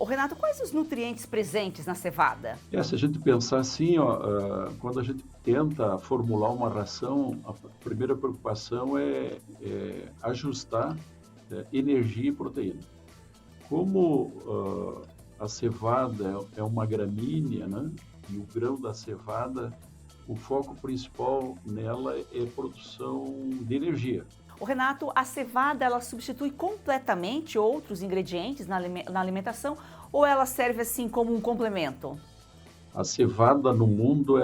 Ô Renato, quais os nutrientes presentes na cevada? Se a gente pensar assim, ó, quando a gente tenta formular uma ração, a primeira preocupação é ajustar energia e proteína. Como a cevada é uma gramínea, né? E o grão da cevada, o foco principal nela é produção de energia. O Renato, a cevada ela substitui completamente outros ingredientes na alimentação ou ela serve assim como um complemento? A cevada no mundo,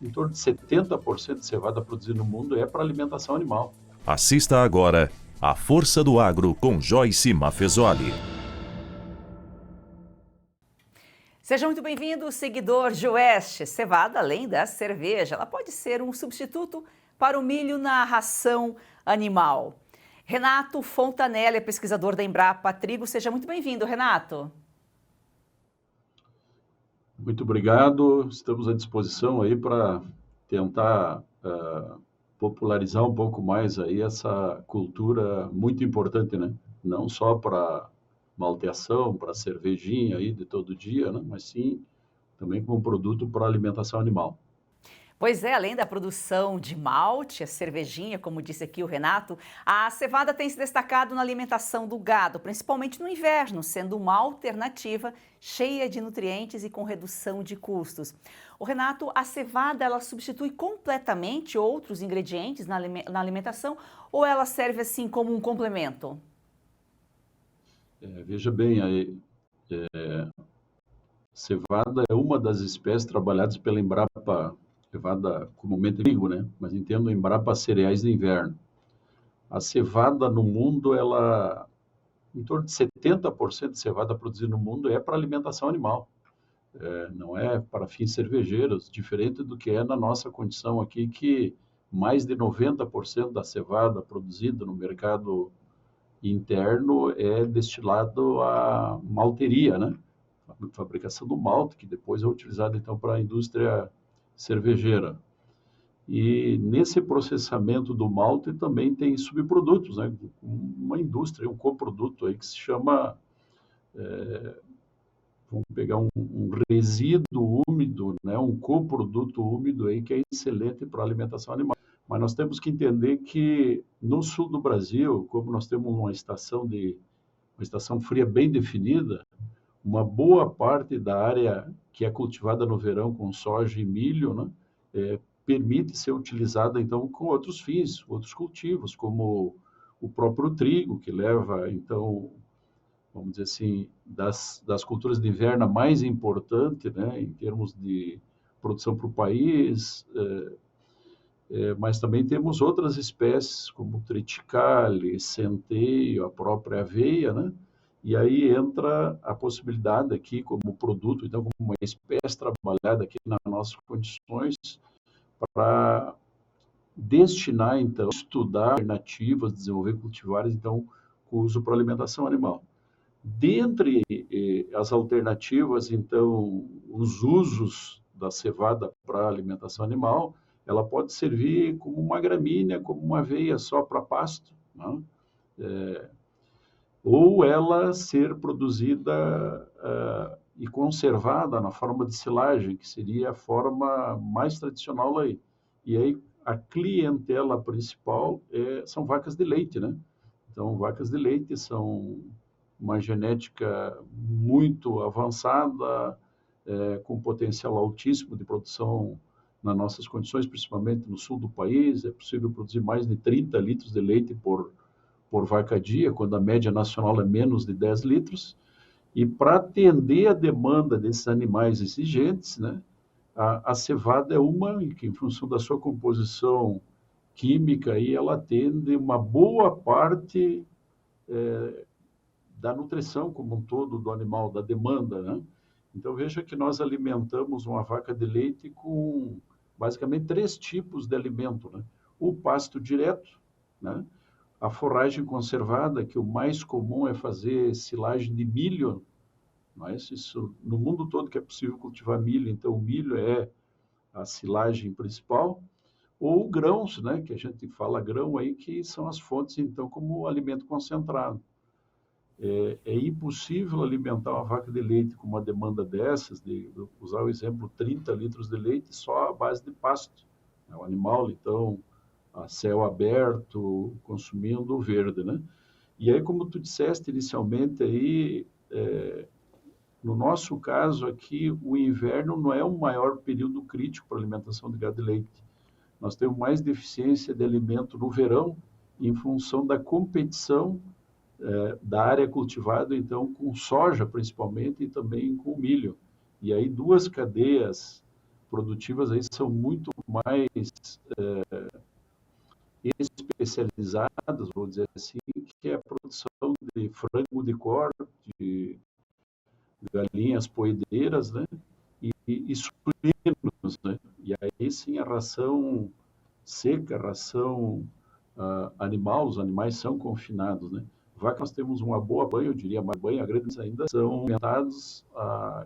em torno de 70% de cevada produzida no mundo é para alimentação animal. Assista agora A Força do Agro com Joyce Maffezoli. Seja muito bem-vindo, seguidor de Oeste. Cevada, além da cerveja, ela pode ser um substituto para o milho na ração animal. Renato Fontanella é pesquisador da Embrapa Trigo. Seja muito bem-vindo, Renato. Muito obrigado. Estamos à disposição aí para tentar popularizar um pouco mais aí essa cultura muito importante, né? Não só para malteação, para cervejinha aí de todo dia, né? Mas sim também como produto para alimentação animal. Pois é, além da produção de malte, a cervejinha, como disse aqui o Renato, a cevada tem se destacado na alimentação do gado, principalmente no inverno, sendo uma alternativa cheia de nutrientes e com redução de custos. O Renato, a cevada ela substitui completamente outros ingredientes na alimentação ou ela serve assim como um complemento? Veja bem, cevada é uma das espécies trabalhadas pela Embrapa, cevada comumente trigo, né? Mas entendo Embrapa cereais de inverno. A cevada no mundo, em torno de 70% de cevada produzida no mundo é para alimentação animal, não é para fins cervejeiros, diferente do que é na nossa condição aqui, que mais de 90% da cevada produzida no mercado interno é destilado à malteria, né? Fabricação do malte, que depois é utilizado então para a indústria cervejeira. E nesse processamento do malte também tem subprodutos, né? Uma indústria, um coproduto aí que se chama, vamos pegar um resíduo úmido, né? Um coproduto úmido aí que é excelente para a alimentação animal. Mas nós temos que entender que no sul do Brasil, como nós temos uma estação fria bem definida, uma boa parte da área que é cultivada no verão com soja e milho, né, permite ser utilizada então com outros fins, outros cultivos, como o próprio trigo, que leva então, vamos dizer assim, das culturas de inverno a mais importante, né, em termos de produção para o país, mas também temos outras espécies, como o triticale, centeio, a própria aveia, né? E aí entra a possibilidade aqui como produto, então como uma espécie trabalhada aqui nas nossas condições para destinar, então, estudar alternativas, desenvolver cultivares, então, com uso para alimentação animal. Dentre as alternativas, então, os usos da cevada para alimentação animal, ela pode servir como uma gramínea, como uma aveia só para pasto, né? Ou ela ser produzida e conservada na forma de silagem, que seria a forma mais tradicional aí. E aí a clientela principal são vacas de leite, né? Então, vacas de leite são uma genética muito avançada, com potencial altíssimo de produção nas nossas condições, principalmente no sul do país. É possível produzir mais de 30 litros de leite por vaca dia, quando a média nacional é menos de 10 litros. E para atender a demanda desses animais exigentes, né, a cevada é uma que, em função da sua composição química, aí ela atende uma boa parte da nutrição como um todo do animal, da demanda, né? Então veja que nós alimentamos uma vaca de leite com basicamente 3 tipos de alimento, né? O pasto direto, né? A forragem conservada, que o mais comum é fazer silagem de milho, mas isso no mundo todo que é possível cultivar milho, então o milho é a silagem principal, ou grãos, né, que a gente fala grão aí, que são as fontes então como alimento concentrado. É impossível alimentar uma vaca de leite com uma demanda dessas, de usar o exemplo 30 litros de leite só à base de pasto. O animal, então, a céu aberto, consumindo o verde, né? E aí, como tu disseste inicialmente aí, no nosso caso aqui, o inverno não é o maior período crítico para a alimentação de gado de leite. Nós temos mais deficiência de alimento no verão, em função da competição da área cultivada, então, com soja principalmente e também com milho. E aí duas cadeias produtivas aí são muito mais especializadas, vou dizer assim, que é a produção de frango de corte, de galinhas poedeiras, né? E suínos, né? E aí sim a ração seca, ração animal, os animais são confinados, né? Vaca nós temos uma boa banha, eu diria mais banha, grandes ainda são alimentados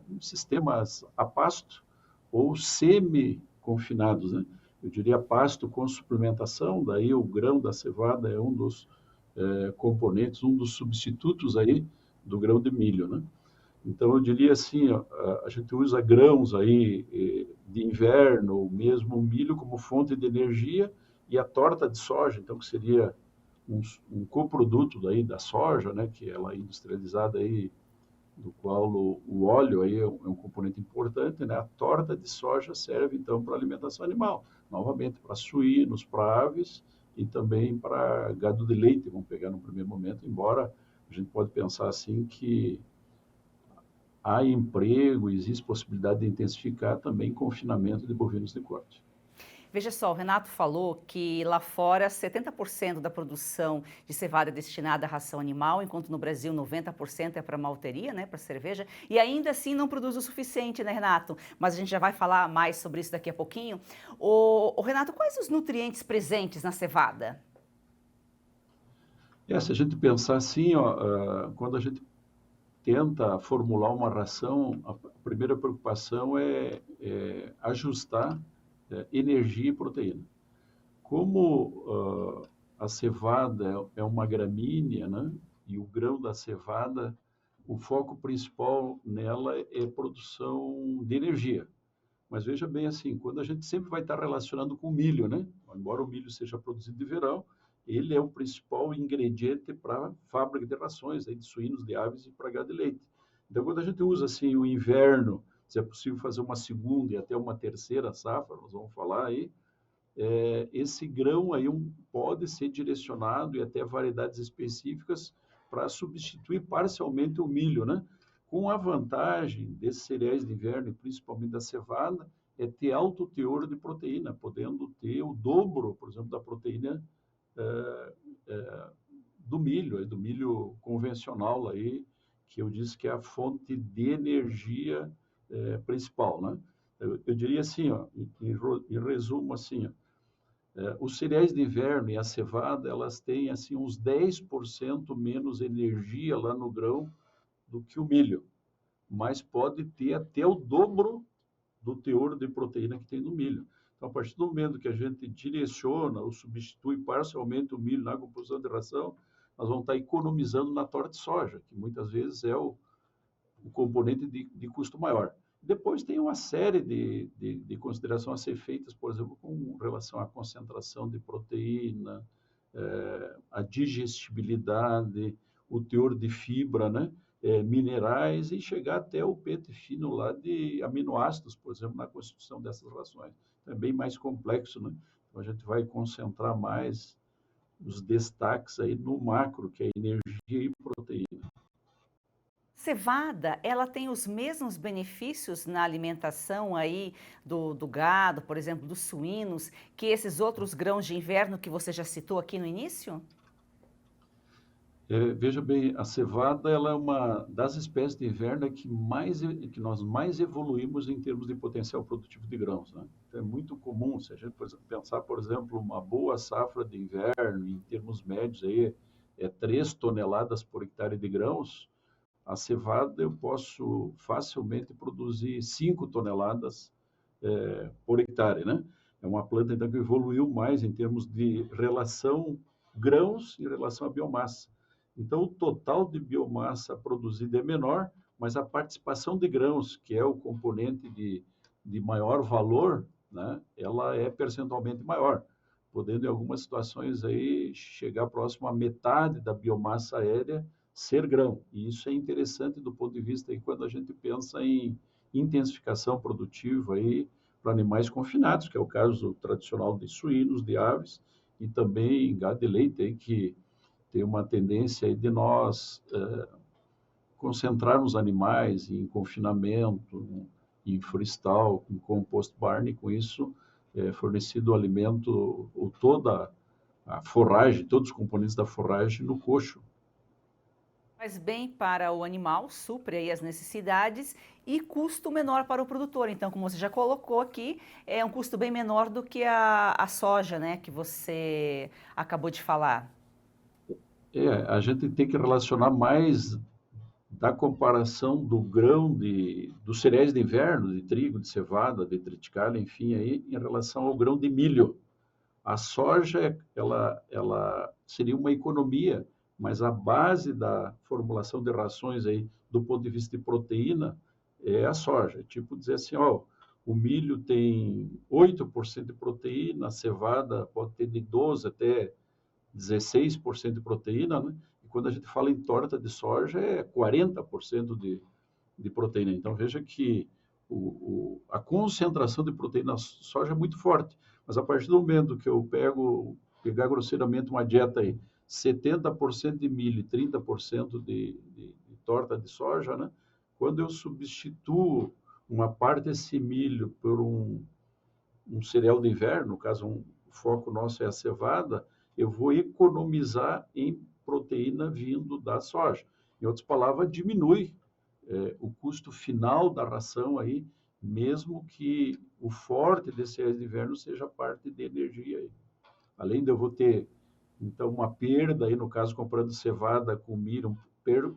em sistemas a pasto ou semi-confinados, né? Eu diria pasto com suplementação, daí o grão da cevada é um dos componentes, um dos substitutos aí do grão de milho, né? Então, eu diria assim, ó, a gente usa grãos aí de inverno, mesmo o milho como fonte de energia e a torta de soja, então que seria um coproduto daí da soja, né, que ela é industrializada aí, do qual o óleo aí é um componente importante, né? A torta de soja serve então para alimentação animal, novamente para suínos, para aves e também para gado de leite, vamos pegar no primeiro momento, embora a gente pode pensar assim que há emprego, existe possibilidade de intensificar também confinamento de bovinos de corte. Veja só, o Renato falou que lá fora 70% da produção de cevada é destinada à ração animal, enquanto no Brasil 90% é para malteria, né, para cerveja, e ainda assim não produz o suficiente, né, Renato? Mas a gente já vai falar mais sobre isso daqui a pouquinho. Renato, quais os nutrientes presentes na cevada? Se a gente pensar assim, ó, quando a gente tenta formular uma ração, a primeira preocupação é ajustar energia e proteína. Como a cevada é uma gramínea, né? E o grão da cevada, o foco principal nela é produção de energia. Mas veja bem assim, quando a gente sempre vai estar relacionando com o milho, né? Embora o milho seja produzido de verão, ele é o principal ingrediente para a fábrica de rações, aí, de suínos, de aves e para gado de leite. Então, quando a gente usa assim o inverno, se é possível fazer uma segunda e até uma terceira safra, nós vamos falar aí, esse grão aí pode ser direcionado e até variedades específicas para substituir parcialmente o milho, né? Com a vantagem desses cereais de inverno, e principalmente da cevada, é ter alto teor de proteína, podendo ter o dobro, por exemplo, da proteína é, é, do milho convencional aí, que eu disse que é a fonte de energia principal, né? Eu diria assim, ó, em resumo assim, ó, os cereais de inverno e a cevada, elas têm assim uns 10% menos energia lá no grão do que o milho, mas pode ter até o dobro do teor de proteína que tem no milho. Então, a partir do momento que a gente direciona ou substitui parcialmente o milho na composição de ração, nós vamos estar economizando na torta de soja, que muitas vezes é o componente de custo maior. Depois tem uma série de considerações a ser feitas, por exemplo, com relação à concentração de proteína, a digestibilidade, o teor de fibra, né? Minerais e chegar até o pente fino lá de aminoácidos, por exemplo, na constituição dessas rações. Então, é bem mais complexo, né? Então, a gente vai concentrar mais os destaques aí no macro, que é energia e proteína. Cevada, ela tem os mesmos benefícios na alimentação aí do gado, por exemplo, dos suínos, que esses outros grãos de inverno que você já citou aqui no início? Veja bem, a cevada ela é uma das espécies de inverno que nós mais evoluímos em termos de potencial produtivo de grãos, né? Então, é muito comum, se a gente pensar, por exemplo, uma boa safra de inverno, em termos médios, aí, 3 toneladas por hectare de grãos, a cevada eu posso facilmente produzir 5 toneladas por hectare, né? É uma planta então, que evoluiu mais em termos de relação grãos em relação à biomassa. Então, o total de biomassa produzida é menor, mas a participação de grãos, que é o componente de maior valor, né, ela é percentualmente maior, podendo em algumas situações aí chegar próximo à metade da biomassa aérea ser grão. E isso é interessante do ponto de vista aí quando a gente pensa em intensificação produtiva aí para animais confinados, que é o caso tradicional de suínos, de aves e também gado de leite aí que tem uma tendência aí de nós concentrarmos animais em confinamento, em florestal, em compost barn, e com isso fornecido o alimento, ou toda a forragem, todos os componentes da forragem no coxo. Faz bem para o animal, supre aí as necessidades e custo menor para o produtor. Então, como você já colocou aqui, é um custo bem menor do que a soja, né, que você acabou de falar. A gente tem que relacionar mais da comparação do grão dos cereais de inverno, de trigo, de cevada, de triticale, enfim, aí, em relação ao grão de milho. A soja, ela seria uma economia, mas a base da formulação de rações aí, do ponto de vista de proteína, é a soja. Tipo dizer assim, ó, o milho tem 8% de proteína, a cevada pode ter de 12 até 16% de proteína, né? E quando a gente fala em torta de soja, é 40% de proteína. Então, veja que a concentração de proteína na soja é muito forte. Mas a partir do momento que eu pegar grosseiramente uma dieta aí, 70% de milho e 30% de torta de soja, né? Quando eu substituo uma parte desse milho por um cereal de inverno, no caso, o foco nosso é a cevada, eu vou economizar em proteína vindo da soja. Em outras palavras, diminui o custo final da ração aí, mesmo que o forte desse cereais de inverno seja parte de energia aí. Além de eu vou ter, então, uma perda aí, no caso, comprando cevada com milho,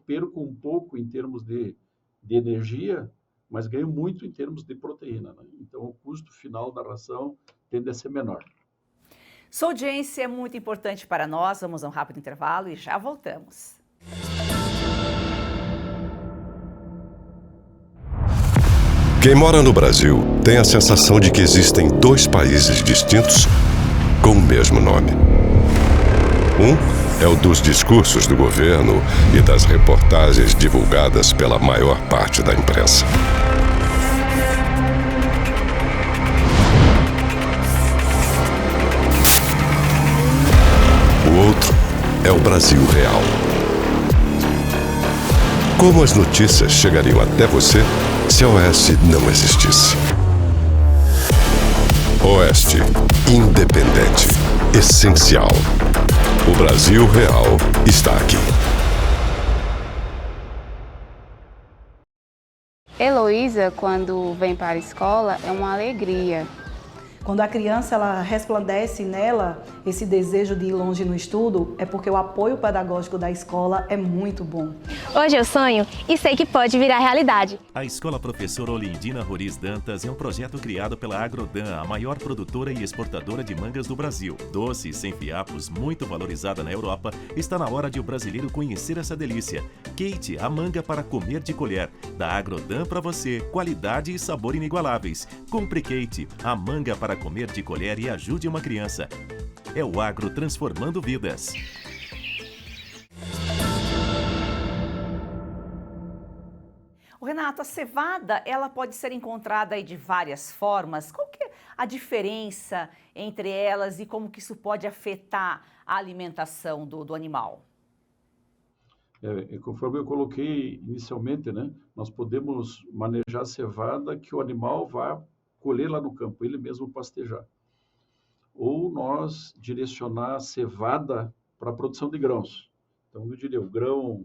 perco um pouco em termos de energia, mas ganho muito em termos de proteína, né? Então, o custo final da ração tende a ser menor. Sua audiência é muito importante para nós. Vamos a um rápido intervalo e já voltamos. Quem mora no Brasil tem a sensação de que existem dois países distintos com o mesmo nome. Um é o dos discursos do governo e das reportagens divulgadas pela maior parte da imprensa. O outro é o Brasil real. Como as notícias chegariam até você se a Oeste não existisse? Oeste, independente, essencial. O Brasil real está aqui. Heloísa, quando vem para a escola, é uma alegria. Quando a criança ela resplandece nela esse desejo de ir longe no estudo, é porque o apoio pedagógico da escola é muito bom. Hoje eu sonho e sei que pode virar realidade. A Escola Professora Olindina Roriz Dantas é um projeto criado pela Agrodan, a maior produtora e exportadora de mangas do Brasil. Doce, sem fiapos, muito valorizada na Europa, está na hora de o brasileiro conhecer essa delícia. Kate, a manga para comer de colher. Da Agrodan para você, qualidade e sabor inigualáveis. Compre Kate, a manga para comer de colher e ajude uma criança. É o agro transformando vidas. O Renato, a cevada, ela pode ser encontrada aí de várias formas. Qual que é a diferença entre elas e como que isso pode afetar a alimentação do animal? Conforme eu coloquei inicialmente, né, nós podemos manejar a cevada que o animal vá colher lá no campo, ele mesmo pastejar. Ou nós direcionar a cevada para a produção de grãos. Então, eu diria, o grão,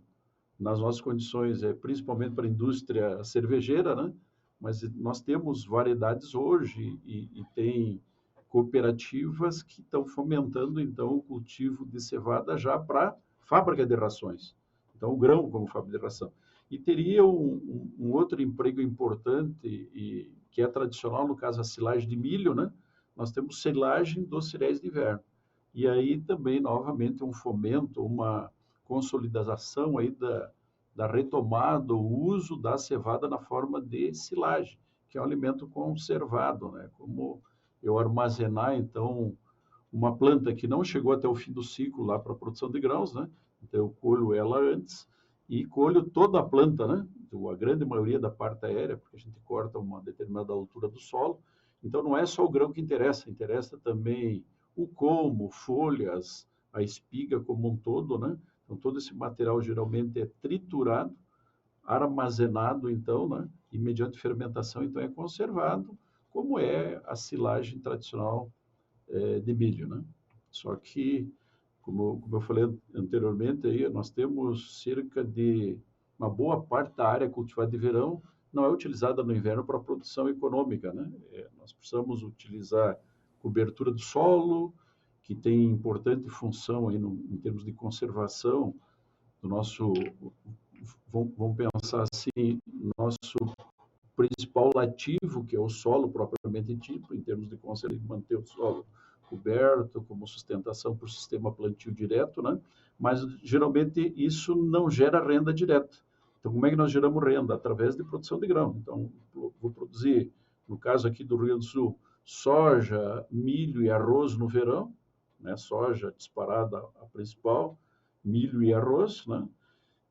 nas nossas condições, principalmente para a indústria cervejeira, né? Mas nós temos variedades hoje e tem cooperativas que estão fomentando, então, o cultivo de cevada já para fábrica de rações. Então, o grão como fábrica de ração. E teria um outro emprego importante, que é tradicional, no caso, a silagem de milho, né? Nós temos silagem dos cereais de inverno. E aí também, novamente, um fomento, uma consolidação aí da retomada, o uso da cevada na forma de silagem, que é um alimento conservado, né? Como eu armazenar, então, uma planta que não chegou até o fim do ciclo lá para a produção de grãos, né? Então eu colho ela antes e colho toda a planta, né? A grande maioria da parte aérea, porque a gente corta uma determinada altura do solo. Então não é só o grão que interessa, interessa também o colmo, folhas, a espiga como um todo, né? Então todo esse material geralmente é triturado, armazenado, então, né? E mediante fermentação, então é conservado, como é a silagem tradicional de milho, né? Só que, como eu falei anteriormente, aí, nós temos cerca de uma boa parte da área cultivada de verão não é utilizada no inverno para produção econômica, né? Nós precisamos utilizar cobertura do solo, que tem importante função aí em termos de conservação do nosso, vamos pensar assim, nosso principal ativo, que é o solo propriamente dito, em termos de conservar, manter o solo coberto, como sustentação para o sistema plantio direto, né? Mas geralmente isso não gera renda direta. Então, como é que nós geramos renda? Através de produção de grão. Então, vou produzir, no caso aqui do Rio Grande do Sul, soja, milho e arroz no verão, né? Soja disparada a principal, milho e arroz, né?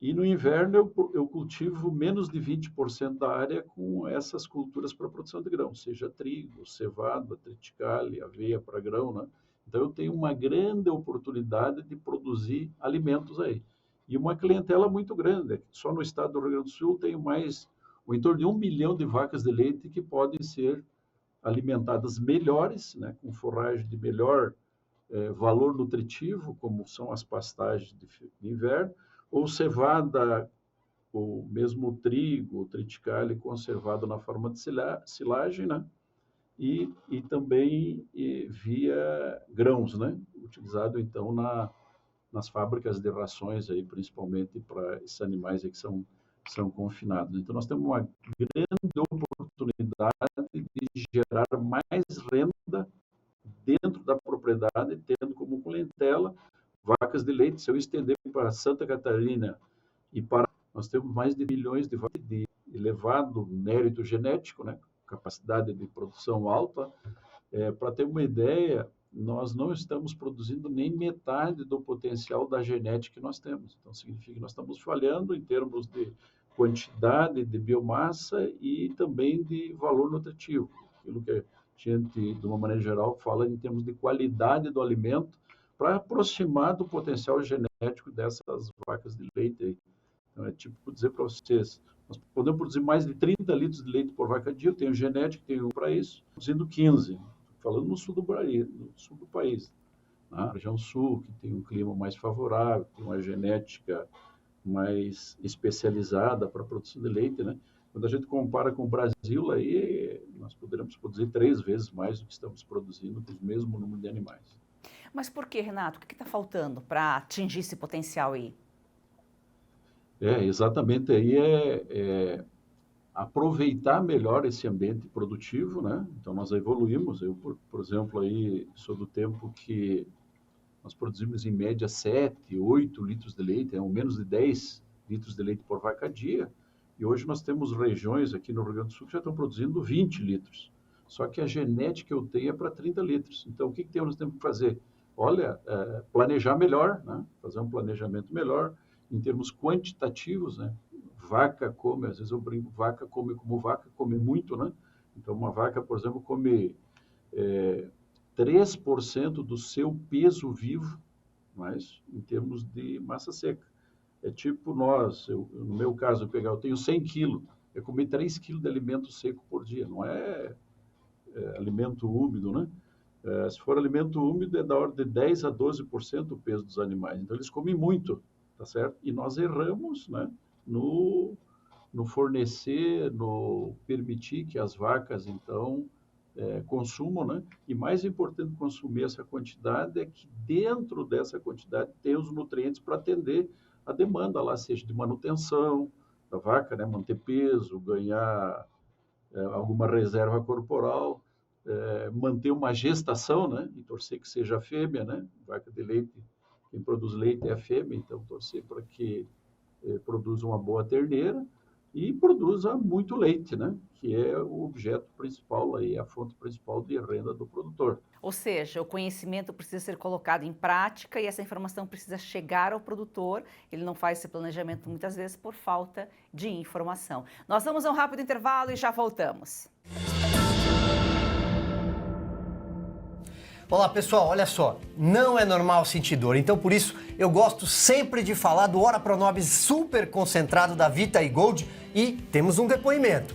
E no inverno eu cultivo menos de 20% da área com essas culturas para produção de grão, seja trigo, cevada, triticale, aveia para grão, né? Então eu tenho uma grande oportunidade de produzir alimentos aí. E uma clientela muito grande. Só no estado do Rio Grande do Sul tenho mais, em torno de 1 milhão de vacas de leite que podem ser alimentadas melhores, né? Com forragem de melhor valor nutritivo, como são as pastagens de inverno, ou cevada, ou mesmo o trigo, o triticale conservado na forma de silagem, né? E também via grãos, né? Utilizado então nas fábricas de rações aí, principalmente para esses animais aí que são confinados. Então nós temos uma grande oportunidade de gerar mais renda dentro da propriedade, tendo como clientela vacas de leite. Se eu estender para Santa Catarina e para... Nós temos mais de milhões de vacas de elevado mérito genético, né? Capacidade de produção alta. Para ter uma ideia, nós não estamos produzindo nem metade do potencial da genética que nós temos. Então, significa que nós estamos falhando em termos de quantidade de biomassa e também de valor nutritivo. Aquilo que a gente, de uma maneira geral, fala em termos de qualidade do alimento, para aproximar do potencial genético dessas vacas de leite aí. Então, é tipo dizer para vocês, nós podemos produzir mais de 30 litros de leite por vaca dia, eu tenho genética, tenho para isso, produzindo 15, falando no sul do país, na região sul, que tem um clima mais favorável, tem uma genética mais especializada para a produção de leite, né? Quando a gente compara com o Brasil, aí nós poderemos produzir 3 vezes mais do que estamos produzindo com o mesmo número de animais. Mas por que, Renato? O que está faltando para atingir esse potencial aí? Exatamente, aí aproveitar melhor esse ambiente produtivo, né? Então nós evoluímos. Eu, por exemplo, aí sou do tempo que nós produzimos em média 7, 8 litros de leite, ou menos de 10 litros de leite por vaca dia. E hoje nós temos regiões aqui no Rio Grande do Sul que já estão produzindo 20 litros. Só que a genética que eu tenho é para 30 litros. Então o que nós temos que fazer? Olha, planejar melhor, né? Fazer um planejamento melhor em termos quantitativos, né? Vaca come, às vezes eu brinco, vaca come como vaca, come muito, né? Então uma vaca, por exemplo, come 3% do seu peso vivo, mas em termos de massa seca. É tipo nós, no meu caso, eu tenho 100 quilos, eu comer 3 quilos de alimento seco por dia, não é alimento úmido, né? Se for alimento úmido, é da ordem de 10 a 12% do peso dos animais. Então, eles comem muito, tá certo? E nós erramos, né? No fornecer, no permitir que as vacas, então, consumam, né? E mais importante consumir essa quantidade é que dentro dessa quantidade tem os nutrientes para atender a demanda lá, seja de manutenção da vaca, né? Manter peso, ganhar alguma reserva corporal, manter uma gestação, né? E torcer que seja fêmea, né? Vaca de leite quem produz leite é a fêmea, então torcer para que produza uma boa terneira e produza muito leite, né? Que é o objeto principal, aí, a fonte principal de renda do produtor. Ou seja, o conhecimento precisa ser colocado em prática e essa informação precisa chegar ao produtor. Ele não faz esse planejamento muitas vezes por falta de informação. Nós vamos a um rápido intervalo e já voltamos. Olá pessoal, olha só, não é normal sentir dor, então por isso eu gosto sempre de falar do Ora Pronobis super concentrado da Vita e Gold e temos um depoimento.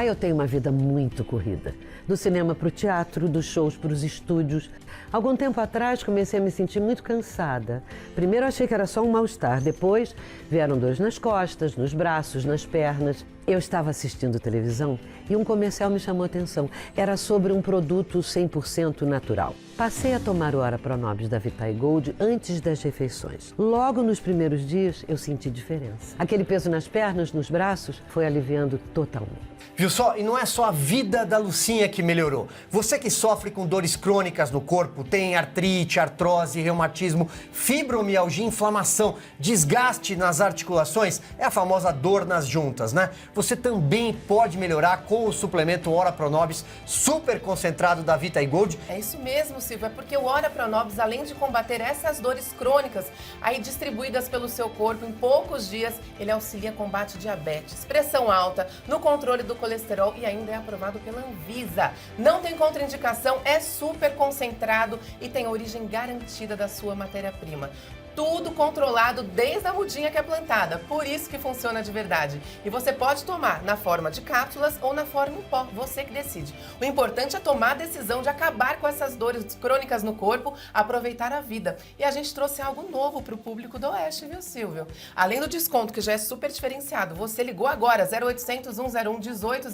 Eu tenho uma vida muito corrida. Do cinema para o teatro, dos shows para os estúdios. Algum tempo atrás comecei a me sentir muito cansada. Primeiro achei que era só um mal-estar, depois vieram dores nas costas, nos braços, nas pernas. Eu estava assistindo televisão e um comercial me chamou a atenção. Era sobre um produto 100% natural. Passei a tomar o Ora Pronobis da Vita Gold antes das refeições. Logo nos primeiros dias eu senti diferença. Aquele peso nas pernas, nos braços, foi aliviando totalmente. Viu só? E não é só a vida da Lucinha que melhorou. Você que sofre com dores crônicas no corpo, tem artrite, artrose, reumatismo, fibromialgia, inflamação, desgaste nas articulações, é a famosa dor nas juntas, né? Você também pode melhorar com o suplemento Ora Pronobis super concentrado da Vita Gold. É isso mesmo, Silvio. É porque o Ora Pronobis, além de combater essas dores crônicas, aí distribuídas pelo seu corpo em poucos dias, ele auxilia combate diabetes, pressão alta, no controle do colesterol e ainda é aprovado pela Anvisa. Não tem contraindicação, é super concentrado e tem origem garantida da sua matéria-prima. Tudo controlado desde a mudinha que é plantada, por isso que funciona de verdade. E você pode tomar na forma de cápsulas ou na forma em pó, você que decide. O importante é tomar a decisão de acabar com essas dores crônicas no corpo, aproveitar a vida. E a gente trouxe algo novo para o público do Oeste, viu, Silvio? Além do desconto, que já é super diferenciado, você ligou agora, 0800 101 1800,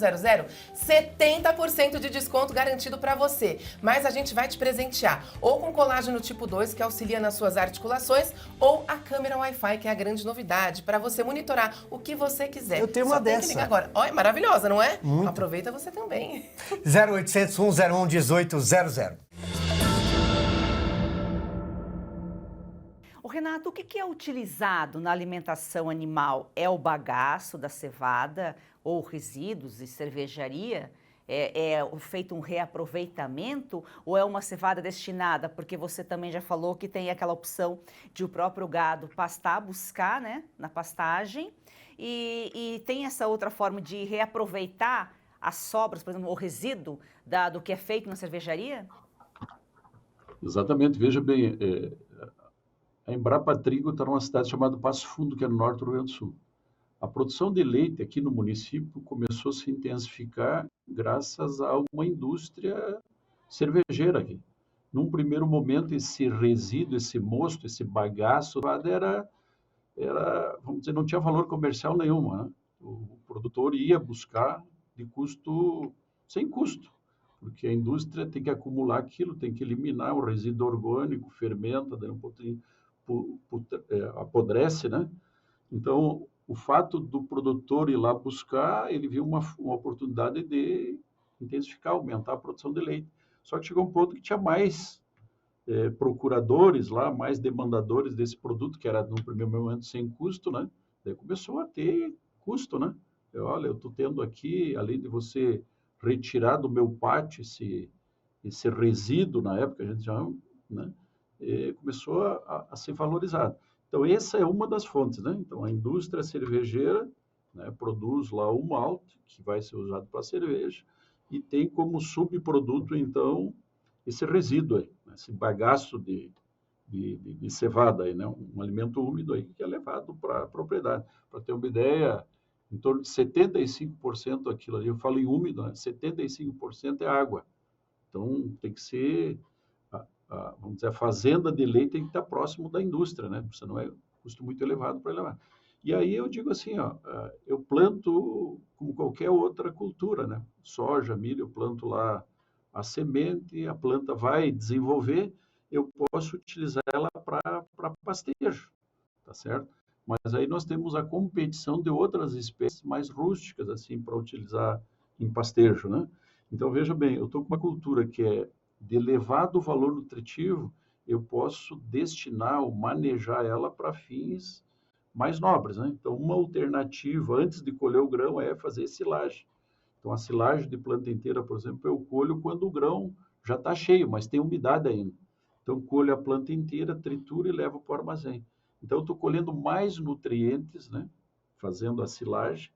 70% de desconto garantido para você. Mas a gente vai te presentear ou com colágeno tipo 2, que auxilia nas suas articulações, ou a câmera Wi-Fi, que é a grande novidade, para você monitorar o que você quiser. Eu tenho uma dessa. Tem que ligar agora. Olha, maravilhosa, não é? Muito. Aproveita você também. 0800 101 1800. Renato, o que é utilizado na alimentação animal? É o bagaço da cevada ou resíduos de cervejaria? É feito um reaproveitamento ou é uma cevada destinada? Porque você também já falou que tem aquela opção de o próprio gado pastar, buscar, né, na pastagem. E tem essa outra forma de reaproveitar as sobras, por exemplo, o resíduo do que é feito na cervejaria? Exatamente. Veja bem, a Embrapa Trigo está numa cidade chamada Passo Fundo, que é no norte do Rio Grande do Sul. A produção de leite aqui no município começou a se intensificar graças a uma indústria cervejeira aqui. Num primeiro momento, esse resíduo, esse mosto, esse bagaço, vamos dizer, não tinha valor comercial nenhum, né? O produtor ia buscar sem custo, porque a indústria tem que acumular aquilo, tem que eliminar o resíduo orgânico, fermenta, daí um pouquinho apodrece, né? Então, o fato do produtor ir lá buscar, ele viu uma oportunidade de intensificar, aumentar a produção de leite. Só que chegou um ponto que tinha mais procuradores lá, mais demandadores desse produto, que era, no primeiro momento, sem custo, né? Daí começou a ter custo, né? Eu estou tendo aqui, além de você retirar do meu pátio esse resíduo, na época a gente chama, né? Começou a ser valorizado. Então, essa é uma das fontes, né? Então, a indústria cervejeira, né, produz lá o malte, que vai ser usado para cerveja, e tem como subproduto, então, esse resíduo aí, né, esse bagaço de cevada aí, né? Um alimento úmido aí que é levado para a propriedade. Para ter uma ideia, em torno de 75% daquilo ali, eu falo em úmido, né? 75% é água. Então, tem que ser... vamos dizer, a fazenda de leite tem que estar próximo da indústria, né? Senão é custo muito elevado para levar. E aí eu digo assim, eu planto como qualquer outra cultura, né? Soja, milho, eu planto lá a semente, a planta vai desenvolver, eu posso utilizar ela para pastejo, tá certo? Mas aí nós temos a competição de outras espécies mais rústicas, assim, para utilizar em pastejo, né? Então, veja bem, eu estou com uma cultura que é de elevado valor nutritivo, eu posso destinar ou manejar ela para fins mais nobres, né? Então, uma alternativa antes de colher o grão é fazer silagem. Então, a silagem de planta inteira, por exemplo, eu colho quando o grão já está cheio, mas tem umidade ainda. Então, colho a planta inteira, trituro e levo para o armazém. Então, eu estou colhendo mais nutrientes, né? Fazendo a silagem,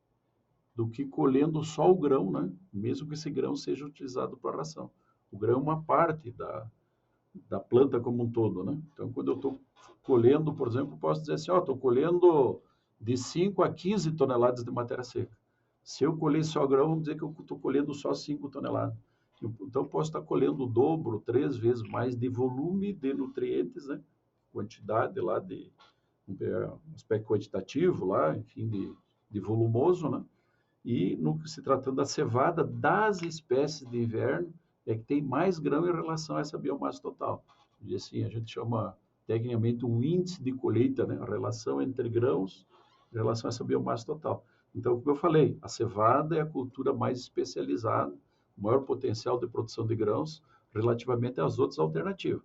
do que colhendo só o grão, né? Mesmo que esse grão seja utilizado para ração. O grão é uma parte da planta como um todo, né? Então, quando eu estou colhendo, por exemplo, posso dizer assim, estou colhendo de 5 a 15 toneladas de matéria seca. Se eu colher só grão, vamos dizer que eu estou colhendo só 5 toneladas. Então, posso estar colhendo o dobro, 3 vezes mais de volume de nutrientes, né? Quantidade lá de aspecto quantitativo lá, enfim, de volumoso, né? E se tratando da cevada das espécies de inverno, é que tem mais grão em relação a essa biomassa total. E assim, a gente chama tecnicamente um índice de colheita, né? A relação entre grãos em relação a essa biomassa total. Então, como eu falei, a cevada é a cultura mais especializada, o maior potencial de produção de grãos relativamente às outras alternativas.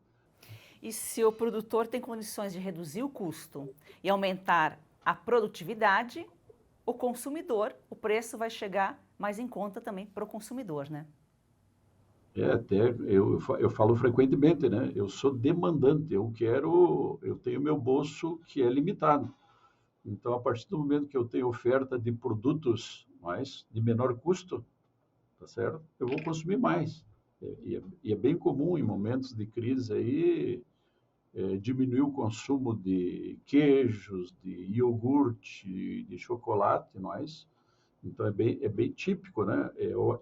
E se o produtor tem condições de reduzir o custo e aumentar a produtividade, o consumidor, o preço vai chegar mais em conta também para o consumidor, né? Até eu falo frequentemente, né? Eu sou demandante, eu tenho meu bolso que é limitado. Então, a partir do momento que eu tenho oferta de produtos de menor custo, tá certo? Eu vou consumir mais. E é bem comum em momentos de crise aí diminuir o consumo de queijos, de iogurte, de chocolate, Então, é bem típico, né?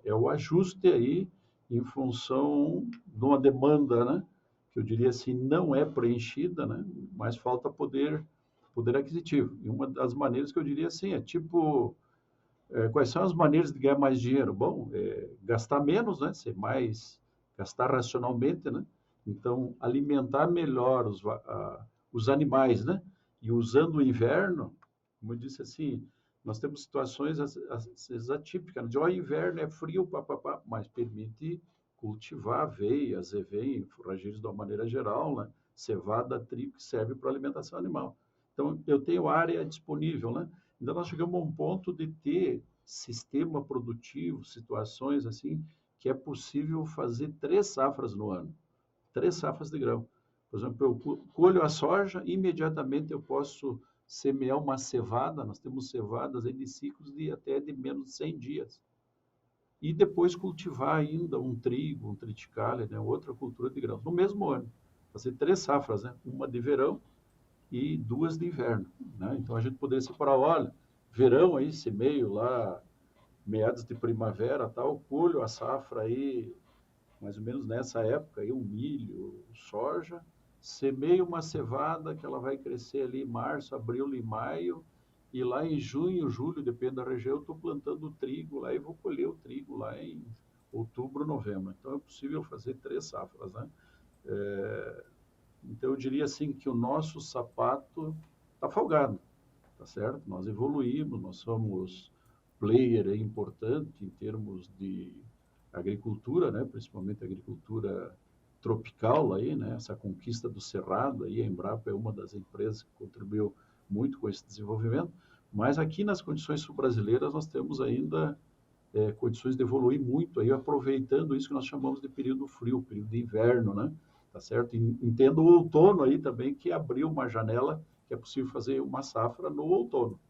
É o ajuste aí em função de uma demanda, né? Que eu diria assim, não é preenchida, né? Mas falta poder aquisitivo. E uma das maneiras que eu diria assim, quais são as maneiras de ganhar mais dinheiro? Bom, gastar menos, né? Gastar racionalmente, né? Então, alimentar melhor os animais, né? E usando o inverno, como eu disse assim, nós temos situações atípicas, né? O inverno é frio, mas permite cultivar aveia, azevém, forrageiros de uma maneira geral, né? Cevada, trigo, que serve para alimentação animal. Então, eu tenho área disponível, né? Então, nós chegamos a um ponto de ter sistema produtivo, situações assim, que é possível fazer 3 safras no ano. 3 safras de grão. Por exemplo, eu colho a soja, imediatamente eu posso semear uma cevada, nós temos cevadas aí de ciclos até de menos de 100 dias. E depois cultivar ainda um trigo, um triticale, né? Outra cultura de grãos, no mesmo ano. Fazer 3 safras, né? Uma de verão e 2 de inverno, né? Então, a gente poderia separar, olha, verão aí, semeio lá, meados de primavera, tal, colho a safra aí, mais ou menos nessa época, aí, um milho, soja, semeio uma cevada que ela vai crescer ali em março, abril e maio, e lá em junho, julho, depende da região, eu estou plantando trigo lá e vou colher o trigo lá em outubro, novembro. Então, é possível fazer 3 safras, né? Então, eu diria assim que o nosso sapato está folgado, tá certo? Nós evoluímos, nós somos player importante em termos de agricultura, né? Principalmente agricultura tropical aí, né? Essa conquista do cerrado aí, a Embrapa é uma das empresas que contribuiu muito com esse desenvolvimento, mas aqui nas condições sul-brasileiras nós temos ainda condições de evoluir muito aí, aproveitando isso que nós chamamos de período frio, período de inverno, né? Tá certo? Entendo o outono aí também, que abriu uma janela que é possível fazer uma safra no outono.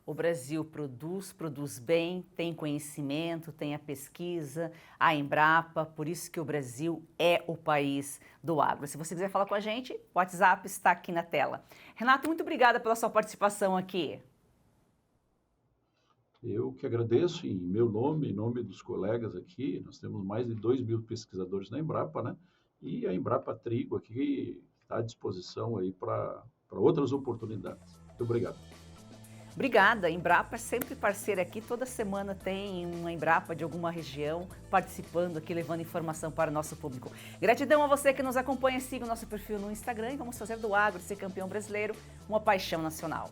O Brasil produz bem, tem conhecimento, tem a pesquisa, a Embrapa, por isso que o Brasil é o país do agro. Se você quiser falar com a gente, o WhatsApp está aqui na tela. Renato, muito obrigada pela sua participação aqui. Eu que agradeço, em meu nome, em nome dos colegas aqui, nós temos mais de 2.000 pesquisadores na Embrapa, né? E a Embrapa Trigo aqui está à disposição aí para outras oportunidades. Muito obrigado. Obrigada, a Embrapa é sempre parceira aqui, toda semana tem uma Embrapa de alguma região participando aqui, levando informação para o nosso público. Gratidão a você que nos acompanha, siga o nosso perfil no Instagram e vamos fazer do agro ser campeão brasileiro uma paixão nacional.